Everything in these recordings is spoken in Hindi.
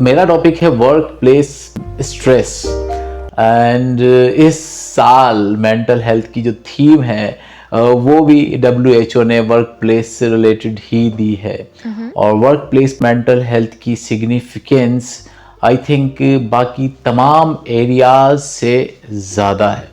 मेरा टॉपिक है वर्क प्लेस स्ट्रेस एंड इस साल मेंटल हेल्थ की जो थीम है वो भी WHO ने वर्क प्लेस से रिलेटेड ही दी है। और वर्क प्लेस मेंटल हेल्थ की सिग्निफिकेंस आई थिंक बाकी तमाम एरियाज से ज़्यादा है,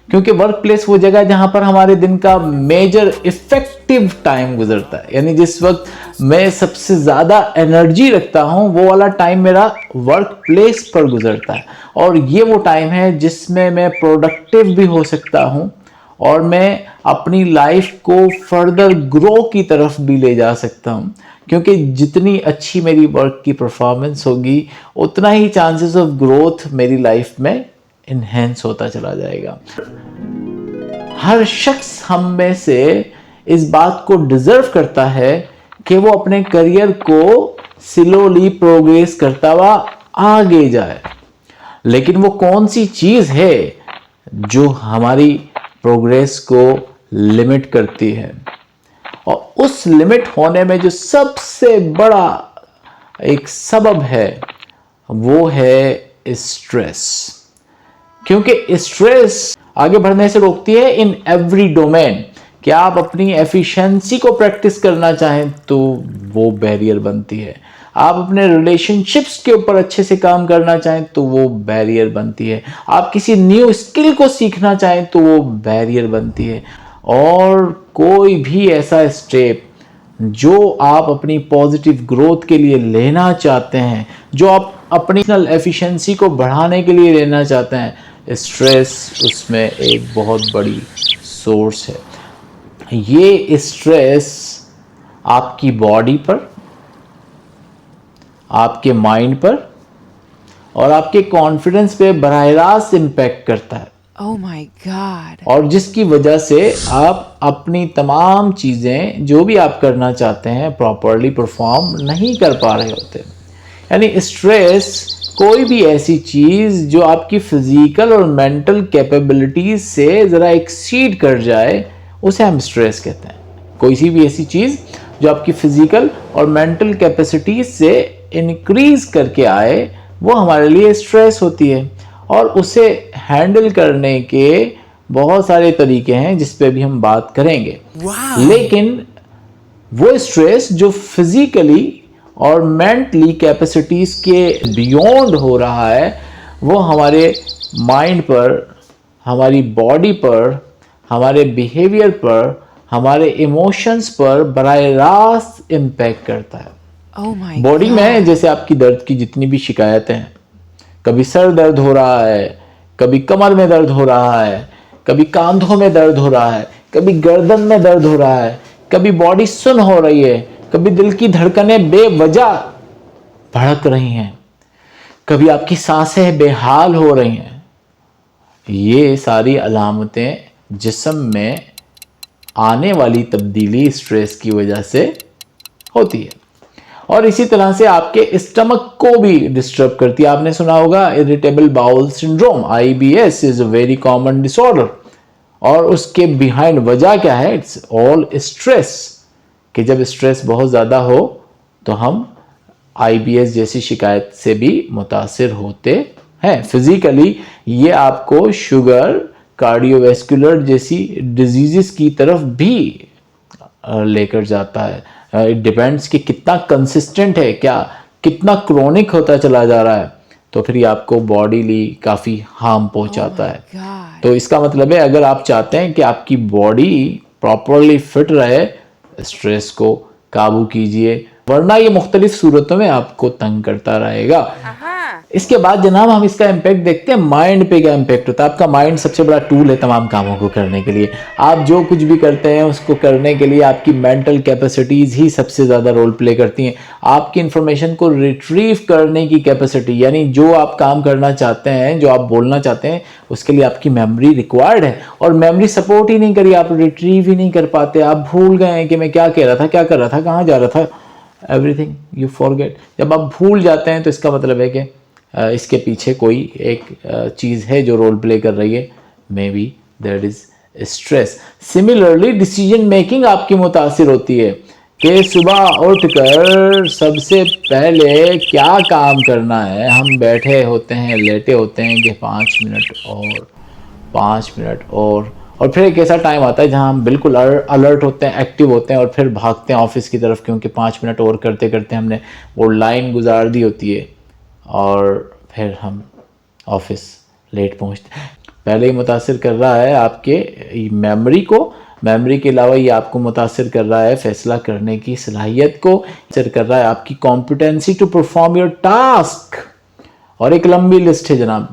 क्योंकि वर्क प्लेस वो जगह है जहाँ पर हमारे दिन का मेजर इफेक्टिव टाइम गुजरता है। यानी जिस वक्त मैं सबसे ज़्यादा एनर्जी रखता हूँ वो वाला टाइम मेरा वर्क प्लेस पर गुजरता है। और ये वो टाइम है जिसमें मैं प्रोडक्टिव भी हो सकता हूँ और मैं अपनी लाइफ को फर्दर ग्रो की तरफ भी ले जा सकता हूँ, क्योंकि जितनी अच्छी मेरी वर्क की परफॉर्मेंस होगी उतना ही चांसेस ऑफ ग्रोथ मेरी लाइफ में इन्हेंस होता चला जाएगा। हर शख्स हम में से इस बात को डिजर्व करता है कि वो अपने करियर को स्लोली प्रोग्रेस करता हुआ आगे जाए। लेकिन वो कौन सी चीज है जो हमारी प्रोग्रेस को लिमिट करती है? और उस लिमिट होने में जो सबसे बड़ा एक सबब है वो है स्ट्रेस। क्योंकि स्ट्रेस आगे बढ़ने से रोकती है इन एवरी डोमेन। क्या आप अपनी एफिशिएंसी को प्रैक्टिस करना चाहें तो वो बैरियर बनती है। आप अपने रिलेशनशिप्स के ऊपर अच्छे से काम करना चाहें तो वो बैरियर बनती है। आप किसी न्यू स्किल को सीखना चाहें तो वो बैरियर बनती है। और कोई भी ऐसा स्टेप जो आप अपनी पॉजिटिव ग्रोथ के लिए लेना चाहते हैं, जो आप अपनी एफिशिएंसी को बढ़ाने के लिए लेना चाहते हैं, स्ट्रेस उसमें एक बहुत बड़ी सोर्स है। ये स्ट्रेस आपकी बॉडी पर, आपके माइंड पर और आपके कॉन्फिडेंस पे बराह रास्त इम्पैक्ट करता है। Oh my God. और जिसकी वजह से आप अपनी तमाम चीज़ें जो भी आप करना चाहते हैं प्रॉपरली परफॉर्म नहीं कर पा रहे होते। यानी स्ट्रेस कोई भी ऐसी चीज़ जो आपकी फिजिकल और मेंटल कैपेबिलिटीज से ज़रा एक्सीड कर जाए उसे हम स्ट्रेस कहते हैं। कोई सी भी ऐसी चीज़ जो आपकी फिजिकल और मेंटल कैपेसिटीज से इंक्रीज करके आए वो हमारे लिए स्ट्रेस होती है। और उसे हैंडल करने के बहुत सारे तरीके हैं जिस पे भी हम बात करेंगे। लेकिन वो स्ट्रेस जो फिजिकली और मेंटली कैपेसिटीज के बियॉन्ड हो रहा है वो हमारे माइंड पर, हमारी बॉडी पर, हमारे बिहेवियर पर, हमारे इमोशंस पर बराह रास्त इम्पैक्ट करता है। Oh my body God. में जैसे आपकी दर्द की जितनी भी शिकायतें हैं, कभी सर दर्द हो रहा है, कभी कमर में दर्द हो रहा है, कभी कंधों में दर्द हो रहा है, कभी गर्दन में दर्द हो रहा है, कभी बॉडी सुन्न हो रही है, कभी दिल की धड़कनें बेवजह भड़क रही हैं, कभी आपकी सांसें बेहाल हो रही हैं। ये सारी अलामतें जिस्म में आने वाली तब्दीली स्ट्रेस की वजह से होती है। और इसी तरह से आपके स्टमक को भी डिस्टर्ब करती है। आपने सुना होगा irritable bowel syndrome, IBS is a very common disorder. और उसके बिहाइंड वजह क्या है? It's all stress. कि जब स्ट्रेस बहुत ज़्यादा हो तो हम IBS जैसी शिकायत से भी मुतासिर होते हैं। फिजिकली ये आपको शुगर, कार्डियोवैस्कुलर जैसी डिजीज़ की तरफ भी लेकर जाता है। इट डिपेंड्स कि कितना कंसिस्टेंट है, क्या कितना क्रोनिक होता चला जा रहा है, तो फिर ये आपको बॉडीली काफ़ी हार्म पहुंचाता है। God. तो इसका मतलब है अगर आप चाहते हैं कि आपकी बॉडी प्रॉपरली फिट रहे, स्ट्रेस को काबू कीजिए, वरना ये मुख्तलिफ सूरतों में आपको तंग करता रहेगा। इसके बाद जनाब हम इसका इम्पैक्ट देखते हैं माइंड पे। क्या इम्पैक्ट होता है? आपका माइंड सबसे बड़ा टूल है तमाम कामों को करने के लिए। आप जो कुछ भी करते हैं उसको करने के लिए आपकी मेंटल कैपेसिटीज़ ही सबसे ज़्यादा रोल प्ले करती हैं। आपकी इंफॉर्मेशन को रिट्रीव करने की कैपेसिटी, यानी जो आप काम करना चाहते हैं, जो आप बोलना चाहते हैं, उसके लिए आपकी मेमोरी रिक्वायर्ड है। और मेमोरी सपोर्ट ही नहीं करी, आप रिट्रीव ही नहीं कर पाते। आप भूल गए हैं कि मैं क्या कह रहा था, क्या कर रहा था, कहाँ जा रहा था, एवरीथिंग यू फॉरगेट। जब आप भूल जाते हैं तो इसका मतलब है कि इसके पीछे कोई एक चीज़ है जो रोल प्ले कर रही है। May be that is stress. Similarly decision making आपकी मुतासिर होती है कि सुबह उठकर सबसे पहले क्या काम करना है। हम बैठे होते हैं, लेटे होते हैं कि 5 मिनट और 5 मिनट और फिर एक ऐसा टाइम आता है जहां हम बिल्कुल अलर्ट होते हैं, एक्टिव होते हैं और फिर भागते हैं ऑफिस की तरफ, क्योंकि 5 मिनट और करते करते हमने वो लाइन गुजार दी होती है और फिर हम ऑफिस लेट पहुंचते हैं। पहले ही मुतासिर कर रहा है आपके मेमोरी को, मेमोरी के अलावा ये आपको मुतासिर कर रहा है फैसला करने की सलाहियत को, मुतासिर कर रहा है आपकी competency to perform your task. और एक लंबी लिस्ट है जनाब,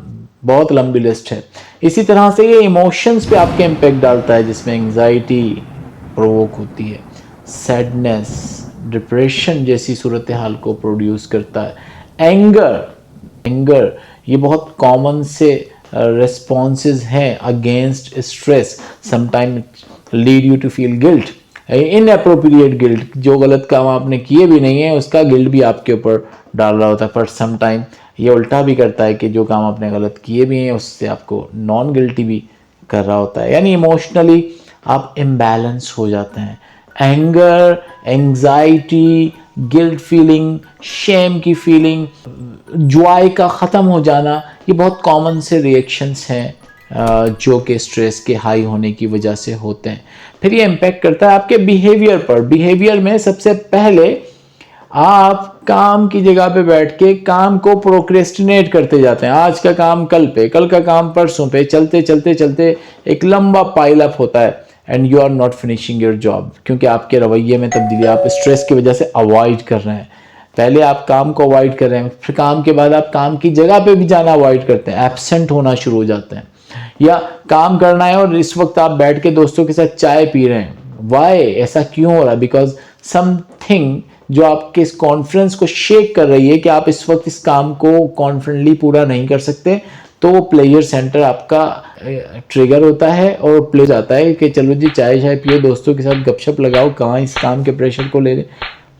बहुत लंबी लिस्ट है। इसी तरह से ये इमोशंस पे आपके इम्पैक्ट डालता है, जिसमें एंजाइटी प्रोवोक होती है, सैडनेस, डिप्रेशन जैसी सूरत हाल को प्रोड्यूस करता है। एंगर ये बहुत कॉमन से रिस्पॉन्सेज हैं against stress. Sometime lead you to feel guilt, inappropriate guilt, जो गलत काम आपने किए भी नहीं है उसका गिल्ट भी आपके ऊपर डाल रहा होता है। पर समटाइम ये उल्टा भी करता है कि जो काम आपने गलत किए भी हैं उससे आपको नॉन गिल्टी भी कर रहा होता है। यानी इमोशनली आप इम्बैलेंस हो जाते हैं। Anger, anxiety, guilt feeling, shame की फीलिंग, जॉय का ख़त्म हो जाना, ये बहुत कॉमन से रिएक्शंस हैं जो कि स्ट्रेस के हाई होने की वजह से होते हैं। फिर ये इम्पेक्ट करता है आपके बिहेवियर पर। बिहेवियर में सबसे पहले आप काम की जगह पे बैठ के काम को प्रोक्रेस्टिनेट करते जाते हैं। आज का काम कल पे, कल का काम परसों पे, चलते चलते चलते एक लंबा पाइल अप होता है and you are not finishing your job, क्योंकि आपके रवैये में तब्दीली, आप स्ट्रेस की वजह से अवॉइड कर रहे हैं। पहले आप काम को अवॉइड कर रहे हैं, फिर काम के बाद आप काम की जगह पे भी जाना अवॉइड करते हैं, एब्सेंट होना शुरू हो जाते हैं। या काम करना है और इस वक्त आप बैठ के दोस्तों के साथ चाय पी रहे हैं। वाई, ऐसा क्यों हो रहा है? बिकॉज समथिंग जो आपके इस कॉन्फिडेंस को शेक कर रही है कि आप इस वक्त इस काम को कॉन्फिडेंटली पूरा नहीं कर सकते, तो वो प्लेजर सेंटर आपका ट्रिगर होता है और प्ले जाता है कि चलो जी चाय शाय पियो, दोस्तों के साथ गपशप लगाओ, कहाँ इस काम के प्रेशर को ले लें।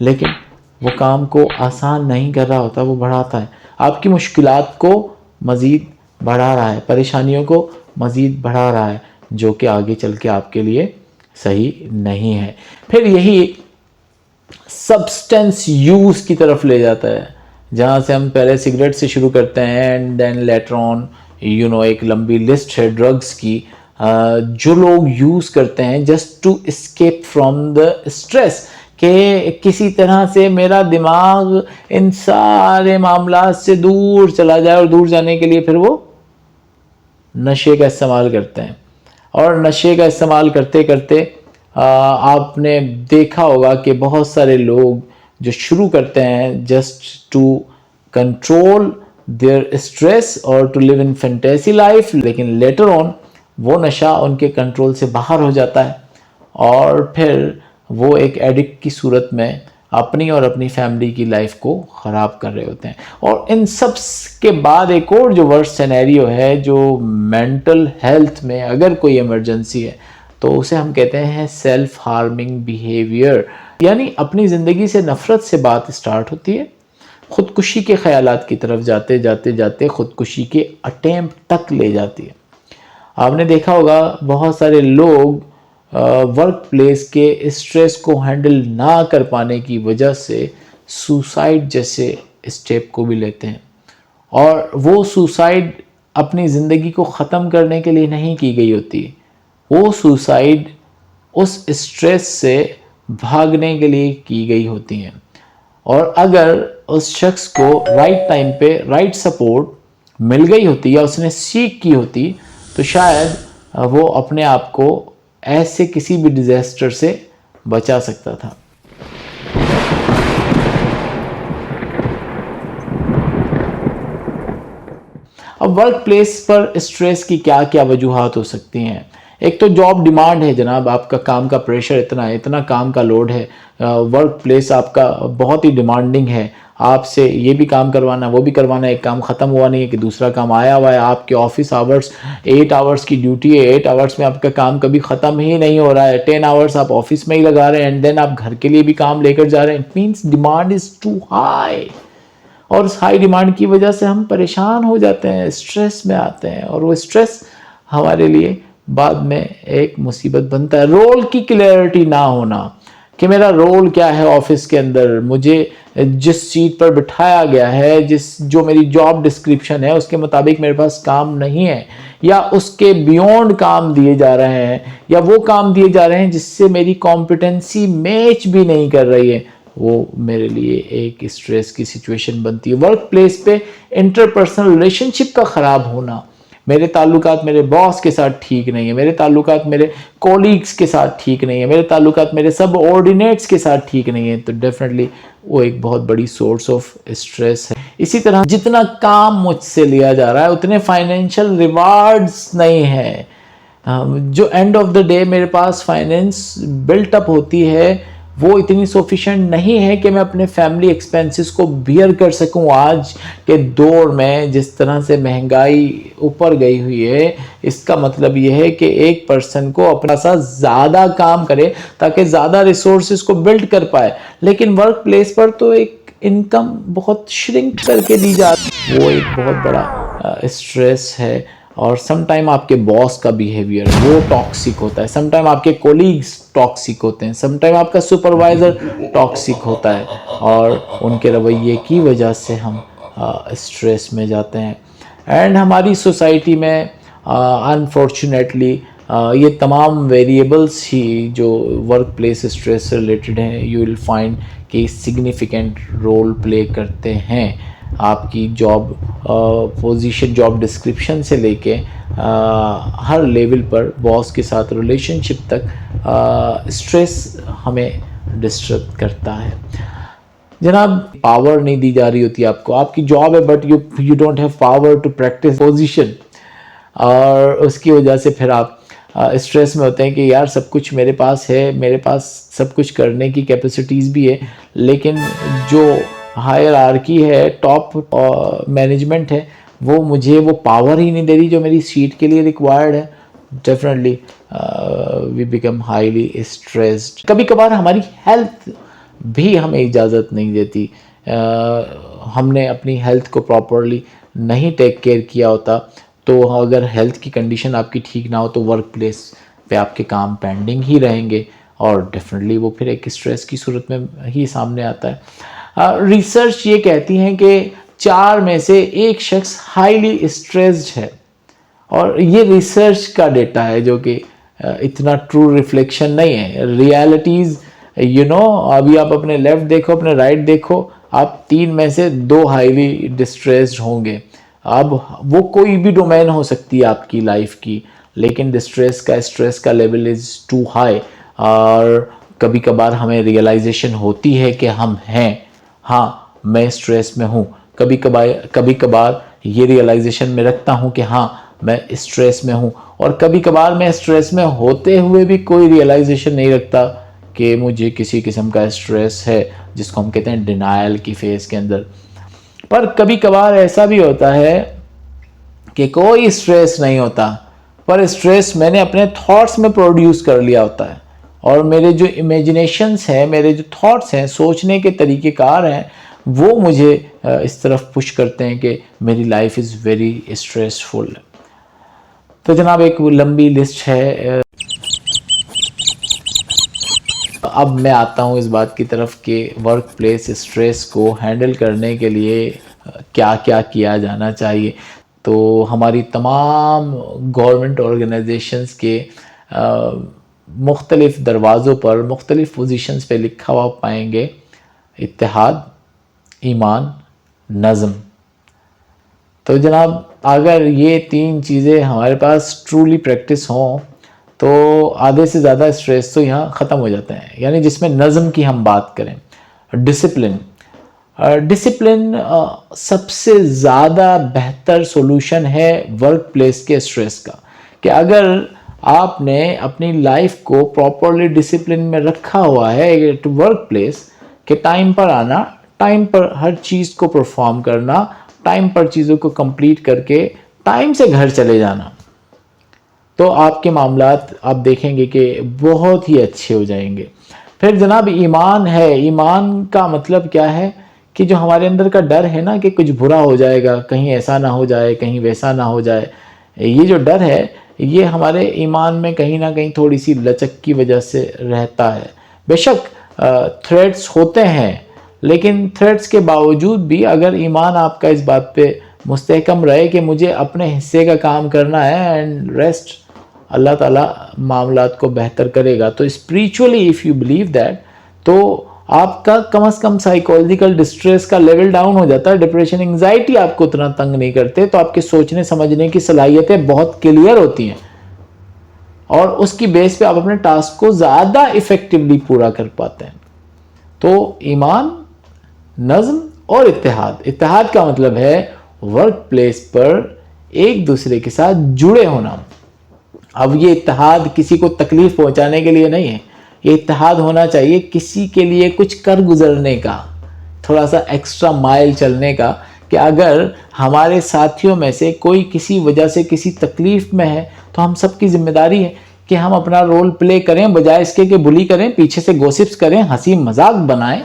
लेकिन वो काम को आसान नहीं कर रहा होता, वो बढ़ाता है आपकी मुश्किलात को, मज़ीद बढ़ा रहा है, परेशानियों को मज़ीद बढ़ा रहा है, जो कि आगे चल के आपके लिए सही नहीं है। फिर यही सब्सटेंस यूज़ की तरफ ले जाता है, जहाँ से हम पहले सिगरेट से शुरू करते हैं एंड देन लेटर ऑन एक लंबी लिस्ट है ड्रग्स की जो लोग यूज़ करते हैं just to escape from the stress, कि किसी तरह से मेरा दिमाग इन सारे मामला से दूर चला जाए, और दूर जाने के लिए फिर वो नशे का इस्तेमाल करते हैं। और नशे का इस्तेमाल करते करते आपने देखा होगा कि बहुत सारे लोग जो शुरू करते हैं just to control their stress और to live in fantasy life, लेकिन लेटर ऑन वो नशा उनके कंट्रोल से बाहर हो जाता है और फिर वो एक एडिक्ट की सूरत में अपनी और अपनी फैमिली की लाइफ को ख़राब कर रहे होते हैं। और इन सब के बाद एक और जो वर्स्ट सिनेरियो है, जो मेंटल हेल्थ में अगर कोई इमरजेंसी है तो उसे हम कहते हैं सेल्फ हार्मिंग बिहेवियर। यानी अपनी ज़िंदगी से नफ़रत से बात स्टार्ट होती है, ख़ुदकुशी के ख़यालात की तरफ जाते जाते जाते ख़ुदकुशी के अटेम्प्ट तक ले जाती है। आपने देखा होगा बहुत सारे लोग वर्क प्लेस के स्ट्रेस को हैंडल ना कर पाने की वजह से सुसाइड जैसे स्टेप को भी लेते हैं, और वो सुसाइड अपनी ज़िंदगी को ख़त्म करने के लिए नहीं की गई होती, वो सुसाइड उस स्ट्रेस से भागने के लिए की गई होती हैं। और अगर उस शख्स को राइट टाइम पे राइट सपोर्ट मिल गई होती या उसने सीख की होती तो शायद वो अपने आप को ऐसे किसी भी डिज़ास्टर से बचा सकता था। अब वर्क प्लेस पर स्ट्रेस की क्या क्या वजूहात हो सकती हैं? एक तो जॉब डिमांड है जनाब, आपका काम का प्रेशर इतना है, इतना काम का लोड है, वर्क प्लेस आपका बहुत ही डिमांडिंग है, आपसे ये भी काम करवाना वो भी करवाना, एक काम ख़त्म हुआ नहीं है कि दूसरा काम आया हुआ है। आपके ऑफिस आवर्स 8 आवर्स की ड्यूटी है, 8 आवर्स में आपका काम कभी ख़त्म ही नहीं हो रहा है, 10 आवर्स आप ऑफिस में ही लगा रहे हैं एंड देन आप घर के लिए भी काम लेकर जा रहे हैं। It means demand is too high, और उस हाई डिमांड की वजह से हम परेशान हो जाते हैं, स्ट्रेस में आते हैं, और वो स्ट्रेस हमारे लिए बाद में एक मुसीबत बनता है। रोल की क्लैरिटी ना होना, कि मेरा रोल क्या है ऑफिस के अंदर, मुझे जिस सीट पर बिठाया गया है, जो मेरी जॉब डिस्क्रिप्शन है उसके मुताबिक मेरे पास काम नहीं है, या उसके बियॉन्ड काम दिए जा रहे हैं, या वो काम दिए जा रहे हैं जिससे मेरी कॉम्पिटेंसी मैच भी नहीं कर रही है, वो मेरे लिए एक स्ट्रेस की सिचुएशन बनती है। वर्क प्लेस पे इंटरपर्सनल रिलेशनशिप का ख़राब होना, मेरे ताल्लुकात मेरे बॉस के साथ ठीक नहीं है, मेरे ताल्लुकात मेरे कॉलीग्स के साथ ठीक नहीं है, मेरे ताल्लुकात मेरे सब ऑर्डिनेट्स के साथ ठीक नहीं है, तो डेफिनेटली वो एक बहुत बड़ी सोर्स ऑफ स्ट्रेस है। इसी तरह जितना काम मुझसे लिया जा रहा है उतने फाइनेंशियल रिवार्ड्स नहीं है। जो एंड ऑफ द डे मेरे पास फाइनेंस बिल्ट अप होती है वो इतनी सफिशेंट नहीं है कि मैं अपने फैमिली एक्सपेंसेस को बियर कर सकूं। आज के दौर में जिस तरह से महंगाई ऊपर गई हुई है, इसका मतलब यह है कि एक पर्सन को अपना सा ज़्यादा काम करे ताकि ज़्यादा रिसोर्सेज को बिल्ड कर पाए, लेकिन वर्क प्लेस पर तो एक इनकम बहुत श्रिंक करके दी जाती है, वो एक बहुत बड़ा स्ट्रेस है। और समटाइम आपके बॉस का बिहेवियर वो टॉक्सिक होता है, समटाइम आपके कोलीग्स टॉक्सिक होते हैं, समटाइम आपका सुपरवाइज़र टॉक्सिक होता है, और उनके रवैये की वजह से हम स्ट्रेस में जाते हैं। एंड हमारी सोसाइटी में अनफॉर्चुनेटली ये तमाम वेरिएबल्स ही जो वर्क प्लेस स्ट्रेस से रिलेटेड हैं, यू विल फाइंड कि सिग्निफिकेंट रोल प्ले करते हैं। आपकी जॉब पोजीशन, जॉब डिस्क्रिप्शन से लेके हर लेवल पर बॉस के साथ रिलेशनशिप तक स्ट्रेस हमें डिस्टर्ब करता है। जनाब, पावर नहीं दी जा रही होती आपको, आपकी जॉब है but you don't have power to practise position, और उसकी वजह से फिर आप स्ट्रेस में होते हैं कि यार सब कुछ मेरे पास है, मेरे पास सब कुछ करने की कैपेसिटीज़ भी है, लेकिन जो हायरार्की है, टॉप मैनेजमेंट है, वो मुझे वो पावर ही नहीं दे रही जो मेरी सीट के लिए रिक्वायर्ड है। Definitely we become highly stressed. कभी कभार हमारी हेल्थ भी हमें इजाज़त नहीं देती, हमने अपनी हेल्थ को प्रॉपरली नहीं टेक केयर किया होता, तो अगर हेल्थ की कंडीशन आपकी ठीक ना हो तो वर्क प्लेस पे आपके काम पेंडिंग ही रहेंगे, और डेफिनेटली वो फिर एक स्ट्रेस की सूरत में ही सामने आता है। रिसर्च ये कहती है कि 4 में से 1 शख्स हाईली स्ट्रेस्ड है, और ये रिसर्च का डेटा है जो कि इतना ट्रू रिफ्लेक्शन नहीं है रियलिटीज़। अभी आप अपने लेफ्ट देखो, अपने राइट देखो, आप 3 में से 2 हाईली डिस्ट्रेस्ड होंगे। अब वो कोई भी डोमेन हो सकती है आपकी लाइफ की, लेकिन स्ट्रेस का लेवल इज़ टू हाई, और कभी कभार हमें रियलाइजेशन होती है कि हम हैं, हाँ मैं स्ट्रेस में हूँ। कभी कभार ये रियलाइजेशन में रखता हूँ कि हाँ मैं स्ट्रेस में हूँ, और कभी कभार मैं स्ट्रेस में होते हुए भी कोई रियलाइजेशन नहीं रखता कि मुझे किसी किस्म का स्ट्रेस है, जिसको हम कहते हैं डिनायल की फेज के अंदर। पर कभी कभार ऐसा भी होता है कि कोई स्ट्रेस नहीं होता, पर स्ट्रेस मैंने अपने थॉट्स में प्रोड्यूस कर लिया होता है, और मेरे जो इमेजिनेशंस हैं, मेरे जो थॉट्स हैं, सोचने के तरीक़ेकार हैं, वो मुझे इस तरफ पुश करते हैं कि मेरी लाइफ इज़ वेरी स्ट्रेसफुल। तो जनाब, एक लंबी लिस्ट है। अब मैं आता हूँ इस बात की तरफ कि वर्क प्लेस स्ट्रेस को हैंडल करने के लिए क्या क्या किया जाना चाहिए। तो हमारी तमाम गवर्नमेंट ऑर्गेनाइजेशंस के मुख्तलिफ़ दरवाज़ों पर, मुख्तलिफ़ पोजीशंस पे लिखा हुआ पाएंगे इत्तेहाद, ईमान, नज़म। तो जनाब, अगर ये 3 चीज़ें हमारे पास ट्रूली प्रैक्टिस हों तो आधे से ज़्यादा स्ट्रेस तो यहाँ ख़त्म हो जाते हैं। यानी जिसमें नज़म की हम बात करें, डिसिप्लिन सबसे ज़्यादा बेहतर सॉल्यूशन है वर्क प्लेस के स्ट्रेस का। कि अगर आपने अपनी लाइफ को प्रॉपरली डिसिप्लिन में रखा हुआ है टू वर्क प्लेस, कि टाइम पर आना, टाइम पर हर चीज़ को परफॉर्म करना, टाइम पर चीज़ों को कंप्लीट करके टाइम से घर चले जाना, तो आपके मामलात आप देखेंगे कि बहुत ही अच्छे हो जाएंगे। फिर जनाब, ईमान है। ईमान का मतलब क्या है कि जो हमारे अंदर का डर है ना कि कुछ बुरा हो जाएगा, कहीं ऐसा ना हो जाए, कहीं वैसा ना हो जाए, ये जो डर है ये हमारे ईमान में कहीं ना कहीं थोड़ी सी लचक की वजह से रहता है। बेशक थ्रेट्स होते हैं, लेकिन थ्रेट्स के बावजूद भी अगर ईमान आपका इस बात पे मुस्तहकम रहे कि मुझे अपने हिस्से का काम करना है एंड रेस्ट अल्लाह ताला मामलात को बेहतर करेगा, तो spiritually if you believe that, तो आपका कम से कम साइकोलॉजिकल डिस्ट्रेस का लेवल डाउन हो जाता है, डिप्रेशन एंग्जाइटी आपको उतना तंग नहीं करते, तो आपके सोचने समझने की सलाहियतें बहुत क्लियर होती हैं और उसकी बेस पे आप अपने टास्क को ज़्यादा इफ़ेक्टिवली पूरा कर पाते हैं। तो ईमान, नज़्म और इत्तेहाद। इत्तेहाद का मतलब है वर्क प्लेस पर एक दूसरे के साथ जुड़े होना। अब ये इत्तेहाद किसी को तकलीफ पहुंचाने के लिए नहीं है, ये इत्तेहाद होना चाहिए किसी के लिए कुछ कर गुजरने का, थोड़ा सा एक्स्ट्रा माइल चलने का, कि अगर हमारे साथियों में से कोई किसी वजह से किसी तकलीफ में है तो हम सबकी जिम्मेदारी है कि हम अपना रोल प्ले करें, बजाय इसके कि बुली करें, पीछे से गॉसिप्स करें, हंसी मजाक बनाएं।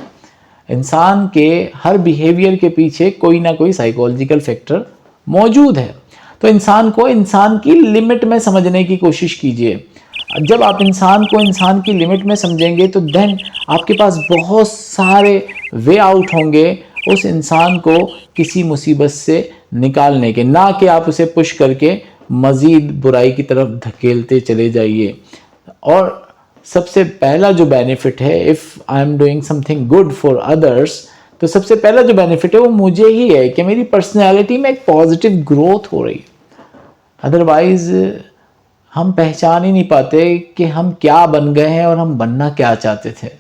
इंसान के हर बिहेवियर के पीछे कोई ना कोई साइकोलॉजिकल फैक्टर मौजूद है। तो इंसान को इंसान की लिमिट में समझने की कोशिश कीजिए। जब आप इंसान को इंसान की लिमिट में समझेंगे तो देन आपके पास बहुत सारे वे आउट होंगे उस इंसान को किसी मुसीबत से निकालने के, ना कि आप उसे पुश करके मज़ीद बुराई की तरफ धकेलते चले जाइए। और सबसे पहला जो बेनिफिट है, if I am doing something good for others, तो सबसे पहला जो बेनिफिट है वो मुझे ही है कि मेरी पर्सनैलिटी में एक पॉजिटिव ग्रोथ हो रही है। अदरवाइज हम पहचान ही नहीं पाते कि हम क्या बन गए हैं और हम बनना क्या चाहते थे।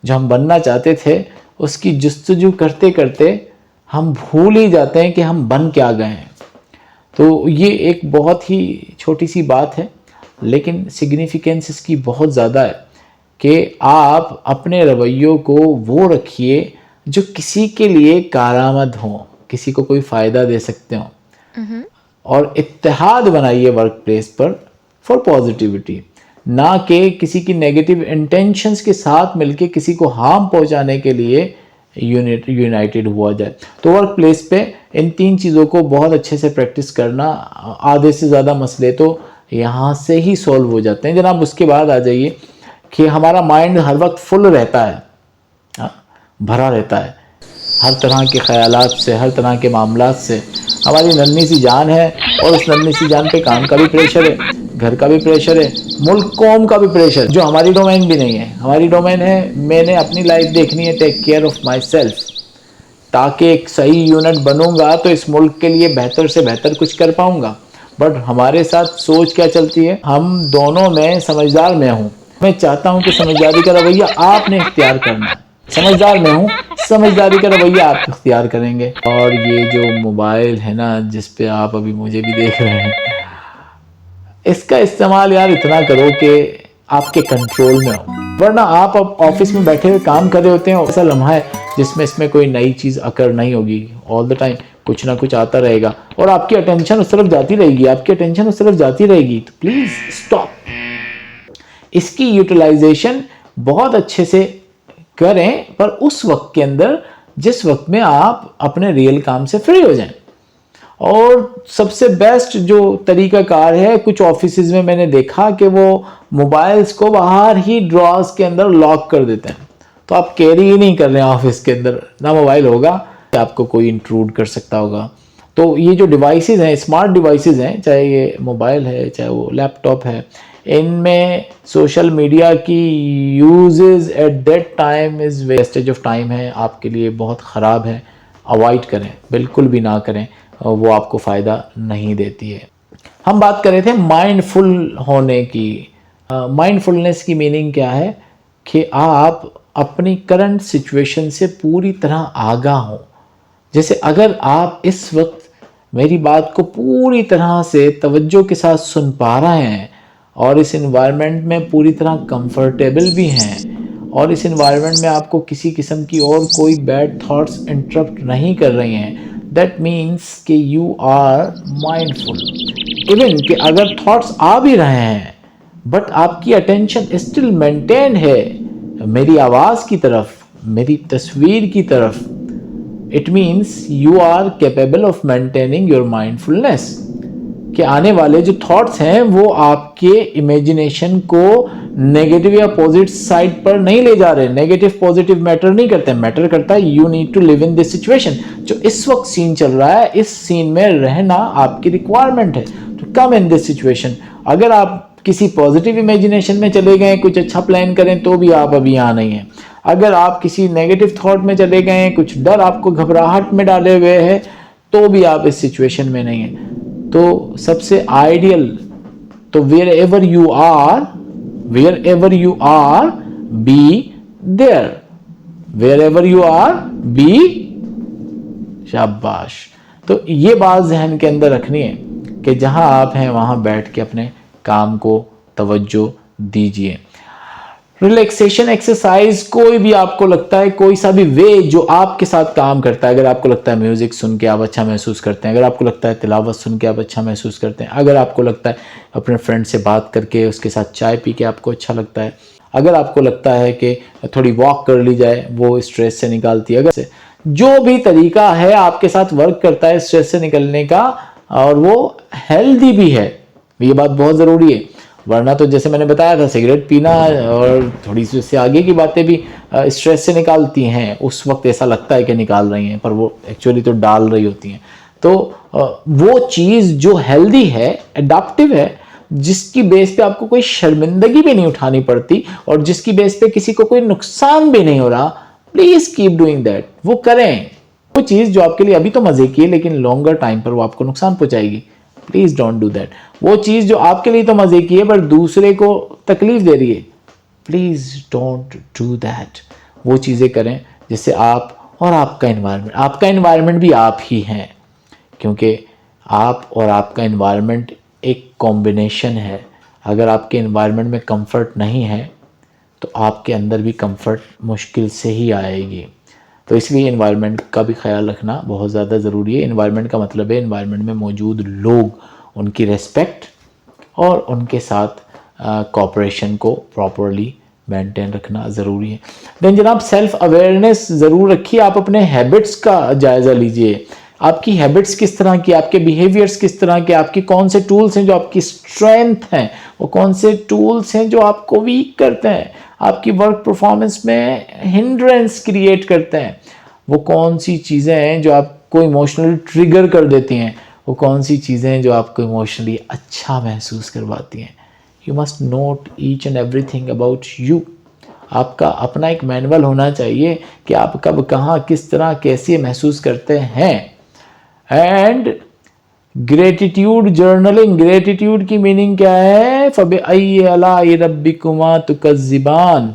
जो हम बनना चाहते थे उसकी जुस्तजू करते करते हम भूल ही जाते हैं कि हम बन क्या गए हैं। तो ये एक बहुत ही छोटी सी बात है, लेकिन सिग्निफिकेंस इसकी बहुत ज़्यादा है कि आप अपने रवैयों को वो रखिए जो किसी के लिए कारआमद हो, किसी को कोई फ़ायदा दे सकते हो। और इत्तेहाद बनाइए वर्क प्लेस पर फॉर पॉजिटिविटी, ना कि किसी की नेगेटिव इंटेंशंस के साथ मिलके किसी को हार्म पहुंचाने के लिए यूनाइटेड हुआ जाए। तो वर्क प्लेस पे इन 3 चीज़ों को बहुत अच्छे से प्रैक्टिस करना, आधे से ज़्यादा मसले तो यहाँ से ही सॉल्व हो जाते हैं जनाब। उसके बाद आ जाइए कि हमारा माइंड हर वक्त फुल रहता है, भरा रहता है हर तरह के ख्यालात से, हर तरह के मामलात से। हमारी नन्ही सी जान है और उस नन्ही सी जान पे काम का भी प्रेशर है, घर का भी प्रेशर है, मुल्क कौम का भी प्रेशर, जो हमारी डोमेन भी नहीं है। हमारी डोमेन है मैंने अपनी लाइफ देखनी है, take care of my self, ताकि एक सही यूनिट बनूंगा तो इस मुल्क के लिए बेहतर से बेहतर कुछ कर पाऊंगा। बट हमारे साथ सोच क्या चलती है, हम दोनों में समझदार मैं हूँ, मैं चाहता हूँ कि समझदारी का रवैया आपने इख्तियार करना है। समझदार मैं हूँ, समझदारी का रवैया आप इख्तियार करेंगे। और ये जो मोबाइल है ना जिस पे आप अभी मुझे भी देख रहे हैं, इसका इस्तेमाल यार इतना करो कि आपके कंट्रोल में हो, वरना आप अब ऑफिस में बैठे हुए काम कर रहे होते हैं, ऐसा लम्हा है जिसमें इसमें कोई नई चीज़ अकर नहीं होगी। ऑल द टाइम कुछ ना कुछ आता रहेगा और आपकी अटेंशन उस तरफ जाती रहेगी, आपकी अटेंशन उस तरफ जाती रहेगी। तो प्लीज़ स्टॉप, इसकी यूटिलाइजेशन बहुत अच्छे से करें, पर उस वक्त के अंदर जिस वक्त में आप अपने रियल काम से फ्री हो जाएं। और सबसे बेस्ट जो तरीकाकार है, कुछ ऑफिसेज में मैंने देखा कि वो मोबाइल्स को बाहर ही ड्रॉर्स के अंदर लॉक कर देते हैं, तो आप कैरी ही नहीं कर रहे हैं ऑफिस के अंदर, ना मोबाइल होगा, आपको कोई इंट्रूड कर सकता होगा। तो ये जो डिवाइसेस हैं, स्मार्ट डिवाइसेस हैं, चाहे ये मोबाइल है चाहे वो लैपटॉप है, इनमें सोशल मीडिया की uses at that time is wastage of time है, आपके लिए बहुत ख़राब है। अवॉइड करें, बिल्कुल भी ना करें, वो आपको फ़ायदा नहीं देती है। हम बात कर रहे थे माइंडफुल होने की। माइंडफुलनेस की मीनिंग क्या है कि आप अपनी करंट सिचुएशन से पूरी तरह आगाह हों। जैसे अगर आप इस वक्त मेरी बात को पूरी तरह से तवज्जो के साथ सुन पा रहे हैं और इस इन्वायरमेंट में पूरी तरह कंफर्टेबल भी हैं और इस इन्वायरमेंट में आपको किसी किस्म की और कोई बैड थॉट्स इंटरप्ट नहीं कर रही हैं, दैट मीन्स कि यू आर माइंडफुल। इवन कि अगर थॉट्स आ भी रहे हैं बट आपकी अटेंशन स्टिल मेंटेन है मेरी आवाज़ की तरफ, मेरी तस्वीर की तरफ, it means you are capable of maintaining your mindfulness. कि आने वाले जो थॉट्स हैं वो आपके इमेजिनेशन को नेगेटिव या पॉजिटिव साइड पर नहीं ले जा रहे। नेगेटिव पॉजिटिव मैटर नहीं करते, मैटर करता है you need to live in this situation. जो इस वक्त सीन चल रहा है, इस सीन में रहना आपकी रिक्वायरमेंट है, to come in this situation. अगर आप किसी पॉजिटिव इमेजिनेशन में चले गए, कुछ अच्छा प्लान करें, तो भी आप अभी यहाँ नहीं हैं। अगर आप किसी नेगेटिव थॉट में चले गए, कुछ डर आपको घबराहट में डाले हुए है, तो भी आप इस सिचुएशन में नहीं हैं। तो सबसे आइडियल, तो wherever you are be there, wherever you are be, शाबाश। तो ये बात जहन के अंदर रखनी है कि जहां आप हैं वहां बैठ के अपने काम को तवज्जो दीजिए। रिलैक्सेशन एक्सरसाइज, कोई भी आपको लगता है, कोई सा भी वे जो आपके साथ काम करता है। अगर आपको लगता है म्यूजिक सुन के आप अच्छा महसूस करते हैं, अगर आपको लगता है तिलावत सुन के आप अच्छा महसूस करते हैं, अगर आपको लगता है अपने फ्रेंड से बात करके उसके साथ चाय पी के आपको अच्छा लगता है, अगर आपको लगता है कि थोड़ी वॉक कर ली जाए, वो स्ट्रेस से निकालती है। अगर जो भी तरीका है आपके साथ वर्क करता है स्ट्रेस से निकलने का, और वो हेल्दी भी है, ये बात बहुत ज़रूरी है। वरना तो जैसे मैंने बताया था, सिगरेट पीना और थोड़ी सी उससे आगे की बातें भी स्ट्रेस से निकालती हैं। उस वक्त ऐसा लगता है कि निकाल रही हैं, पर वो एक्चुअली तो डाल रही होती हैं। तो वो चीज़ जो हेल्दी है, एडाप्टिव है, जिसकी बेस पे आपको कोई शर्मिंदगी भी नहीं उठानी पड़ती और जिसकी बेस पे किसी को कोई नुकसान भी नहीं हो रहा, प्लीज कीप डूइंग दैट। वो करें। वो चीज़ जो आपके लिए अभी तो मजे की है, लेकिन लॉन्गर टाइम पर वो आपको नुकसान पहुंचाएगी, प्लीज डोंट डू दैट। वो चीज़ जो आपके लिए तो मजे की है पर दूसरे को तकलीफ दे रही है, प्लीज डोंट डू दैट। वो चीज़ें करें जिससे आप और आपका एनवायरनमेंट भी आप ही हैं, क्योंकि आप और आपका एनवायरनमेंट एक कॉम्बिनेशन है। अगर आपके एनवायरनमेंट में कंफर्ट नहीं है तो आपके अंदर भी कंफर्ट मुश्किल से ही आएगी। तो इसलिए एनवायरनमेंट का भी ख्याल रखना बहुत ज़्यादा ज़रूरी है। एनवायरनमेंट का मतलब है एनवायरनमेंट में मौजूद लोग, उनकी रेस्पेक्ट और उनके साथ कोऑपरेशन को प्रॉपरली मेंटेन रखना ज़रूरी है। देन जनाब, सेल्फ अवेयरनेस ज़रूर रखिए। आप अपने हैबिट्स का जायज़ा लीजिए। आपकी हैबिट्स किस तरह की, आपके बिहेवियर्स किस तरह के, आपकी कौन से टूल्स हैं जो आपकी स्ट्रेंथ हैं, वो कौन से टूल्स हैं जो आपको वीक करते हैं, आपकी वर्क परफॉर्मेंस में हिंड्रेंस क्रिएट करते हैं, वो कौन सी चीज़ें हैं जो आपको इमोशनली ट्रिगर कर देती हैं, वो कौन सी चीज़ें हैं जो आपको इमोशनली अच्छा महसूस करवाती हैं। You must note each and everything about you. आपका अपना एक मैनुअल होना चाहिए कि आप कब कहाँ किस तरह कैसे महसूस करते हैं। एंड ग्रेटिट्यूड जर्नलिंग, ग्रेटिट्यूड की मीनिंग क्या है? फबिअय्यि आलाइ रब्बिकुमा तुकज़्ज़िबान,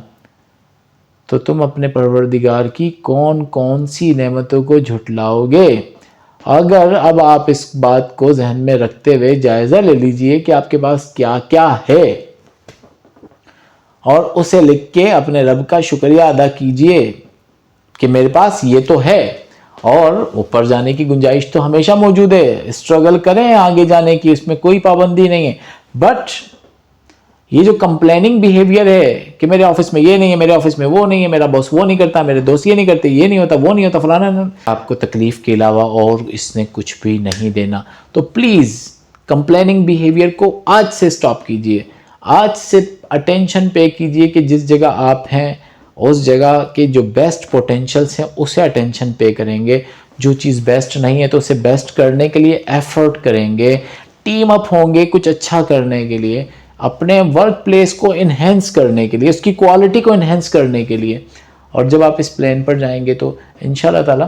तो तुम अपने परवरदिगार की कौन कौन सी नेमतों को झुटलाओगे। अगर अब आप इस बात को जहन में रखते हुए जायजा ले लीजिए कि आपके पास क्या क्या है और उसे लिख के अपने रब का शुक्रिया अदा कीजिए कि मेरे पास ये तो है और ऊपर जाने की गुंजाइश तो हमेशा मौजूद है। स्ट्रगल करें आगे जाने की, इसमें कोई पाबंदी नहीं है। बट ये जो कंप्लेनिंग बिहेवियर है कि मेरे ऑफिस में ये नहीं है, मेरे ऑफिस में वो नहीं है, मेरा बॉस वो नहीं करता, मेरे दोस्त ये नहीं करते, ये नहीं होता, वो नहीं होता, फलाना नहीं, आपको तकलीफ के अलावा और इसने कुछ भी नहीं देना। तो प्लीज़ कंप्लेनिंग बिहेवियर को आज से स्टॉप कीजिए। आज से अटेंशन पे कीजिए कि जिस जगह आप हैं उस जगह के जो बेस्ट पोटेंशियल्स हैं उसे अटेंशन पे करेंगे। जो चीज़ बेस्ट नहीं है तो उसे बेस्ट करने के लिए एफर्ट करेंगे, टीम अप होंगे कुछ अच्छा करने के लिए, अपने वर्क प्लेस को इन्हेंस करने के लिए, उसकी क्वालिटी को इन्हेंस करने के लिए। और जब आप इस प्लान पर जाएंगे तो इंशाल्लाह ताला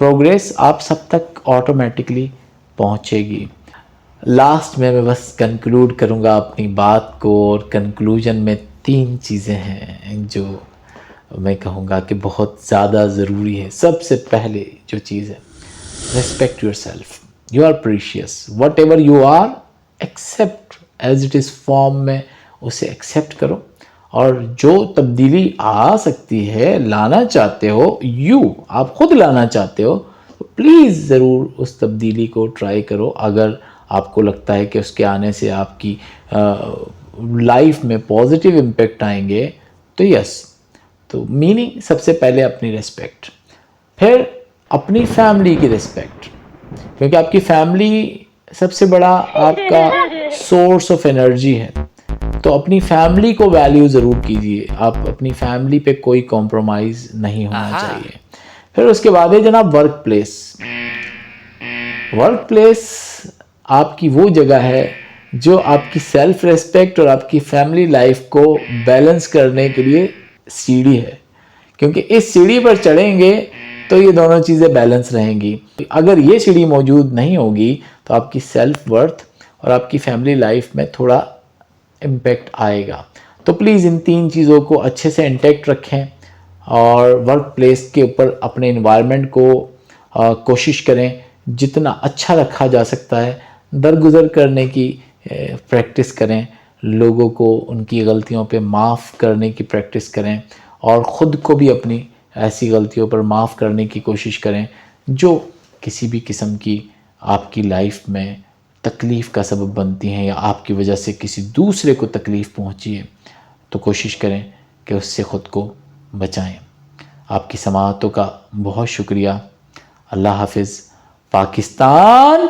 प्रोग्रेस आप सब तक ऑटोमेटिकली पहुंचेगी। लास्ट में मैं बस कंक्लूड करूंगा अपनी बात को, और कंक्लूजन में 3 चीज़ें हैं जो मैं कहूँगा कि बहुत ज़्यादा ज़रूरी है। सबसे पहले जो चीज़ है, respect your self. You are precious, whatever you are accept as it is form में उसे एक्सेप्ट करो। और जो तब्दीली आ सकती है, लाना चाहते हो, आप खुद लाना चाहते हो, तो प्लीज़ ज़रूर उस तब्दीली को ट्राई करो। अगर आपको लगता है कि उसके आने से आपकी लाइफ में पॉजिटिव इम्पेक्ट आएंगे तो यस। तो मीनिंग सबसे पहले अपनी रिस्पेक्ट, फिर अपनी फैमिली की रिस्पेक्ट, क्योंकि आपकी फैमिली सबसे बड़ा आपका सोर्स ऑफ एनर्जी है। तो अपनी फैमिली को वैल्यू ज़रूर कीजिए, आप अपनी फैमिली पे कोई कॉम्प्रोमाइज़ नहीं होना चाहिए। फिर उसके बाद है जनाब वर्क प्लेस। वर्क प्लेस आपकी वो जगह है जो आपकी सेल्फ रिस्पेक्ट और आपकी फैमिली लाइफ को बैलेंस करने के लिए सीढ़ी है, क्योंकि इस सीढ़ी पर चढ़ेंगे तो ये दोनों चीज़ें बैलेंस रहेंगी। अगर ये सीढ़ी मौजूद नहीं होगी तो आपकी सेल्फ वर्थ और आपकी फैमिली लाइफ में थोड़ा इम्पेक्ट आएगा। तो प्लीज़ इन 3 चीज़ों को अच्छे से इंटैक्ट रखें और वर्क प्लेस के ऊपर अपने इन्वायरमेंट को कोशिश करें जितना अच्छा रखा जा सकता है, दरगुजर करने की प्रैक्टिस करें, लोगों को उनकी गलतियों पे माफ़ करने की प्रैक्टिस करें और ख़ुद को भी अपनी ऐसी गलतियों पर माफ़ करने की कोशिश करें जो किसी भी किस्म की आपकी लाइफ में तकलीफ़ का सबब बनती हैं या आपकी वजह से किसी दूसरे को तकलीफ़ पहुंची है। तो कोशिश करें कि उससे ख़ुद को बचाएं। आपकी समाअतों का बहुत शुक्रिया। अल्लाह हाफ़िज़। पाकिस्तान